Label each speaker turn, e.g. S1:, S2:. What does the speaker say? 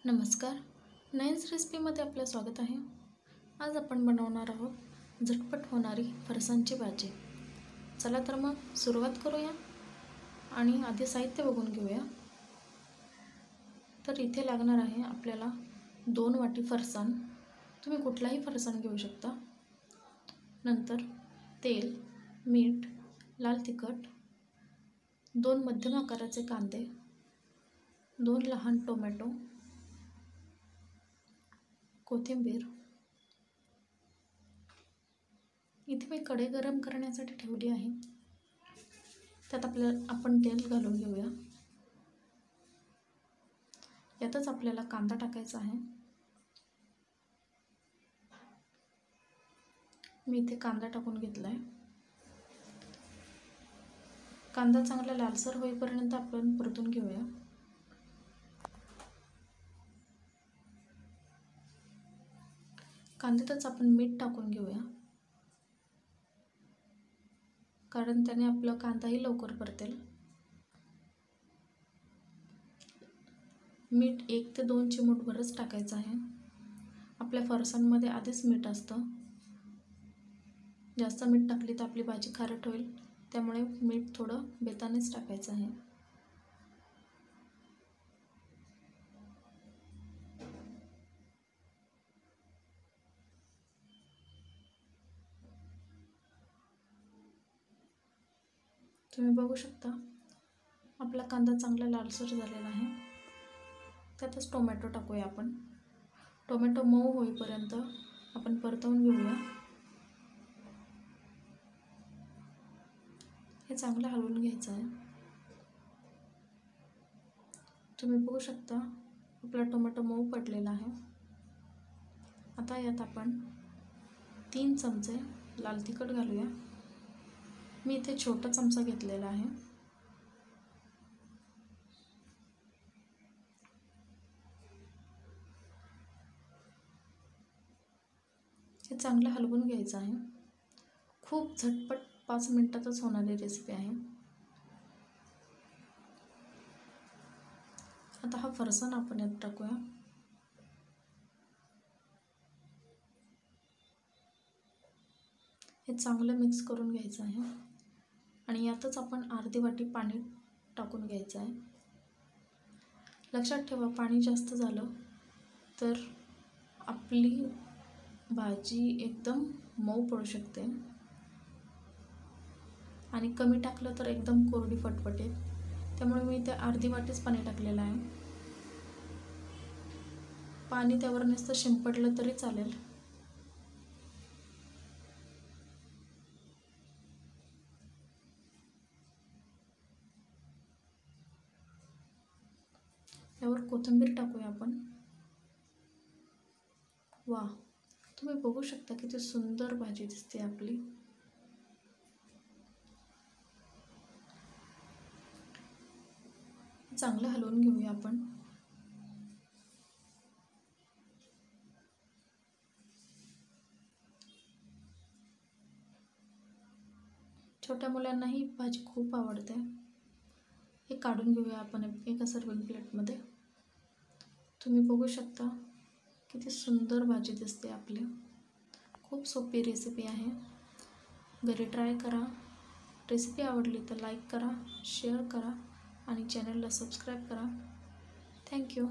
S1: नमस्कार. नयन्स रेसिपीमध्ये आपलं स्वागत आहे. आज आपण बनवणार आहोत झटपट होणारी फरसाणची भाजी. चला तर मग सुरुवात करूया आणि आधी साहित्य बघून घेऊया. तर इथे लागणार आहे आपल्याला 2 वाटी फरसाण. तुम्ही कुठलाही फरसाण घेऊ शकता. नंतर तेल, मीठ, लाल तिखट, 2 मध्यम आकाराचे कांदे, 2 लहान टोमॅटो, कोथिंबीर. इथे मी कढई गरम करण्यासाठी ठेवली आहे. त्यात आपण तेल घालून घेऊया. यातच आपल्याला कांदा टाकायचा आहे. मी इथे कांदा टाकून घेतला आहे. कांदा चांगला लालसर होईपर्यंत आपण परतून घेऊया. कांद्यातच आपण मीठ टाकून घेऊया, कारण त्याने आपला कांदाही लवकर परतेल. मीठ 1 ते 2 चिमूटभरच टाकायचं आहे. आपल्या फरसाणमध्ये आधीच मीठ असतं. जास्त मीठ टाकली तर आपली भाजी खारट होईल, त्यामुळे मीठ थोडं बेतानेच टाकायचं आहे. तुम्ही बघू शकता आपला कांदा चांगला लालसर झालेला आहे. त्यातच टोमॅटो टाकूया आपण. टोमॅटो मऊ होईपर्यंत आपण परतवून घेऊया. हे चांगलं हलवून घ्यायचं आहे. तुम्ही बघू शकता आपला टोमॅटो मऊ पडलेला आहे. आता यात आपण 3 चमचे लाल तिखट घालूया. मी इथे छोटा चमचा घेतलेला आहे. हे चांगलं हलवून घ्यायचं आहे. खूप झटपट 5 मिनिटातच होणारी रेसिपी आहे. आता हा फरसाण आपण यात टाकूया. हे चांगलं मिक्स करून घ्यायचं आहे आणि यातच आपण अर्धी वाटी पाणी टाकून घ्यायचं आहे. लक्षात ठेवा, पाणी जास्त झालं तर आपली भाजी एकदम मऊ पडू शकते आणि कमी टाकलं तर एकदम कोरडी फटफटेल. त्यामुळे मी इथे अर्धी वाटीच पाणी टाकलेलं आहे. पाणी त्यावर नुसतं शिंपडलं तरी चालेल. यावर कोथिंबीर टाकूया आपण. वा, तुम्ही बघू शकता किती सुंदर भाजी दिसते आपली. चांगलं हलवून घेऊया आपण. छोट्या मुलांना ही भाजी खूप आवडते. हे काढून घेऊया आपण एका सर्विंग प्लेटमध्ये. तुम्ही बघू शकता किती सुंदर भाजी दिसते आपली. खूप सोपी रेसिपी आहे. घरी ट्राय करा. रेसिपी आवडली तर लाईक करा, शेअर करा आणि चॅनलला सबस्क्राईब करा. थँक्यू.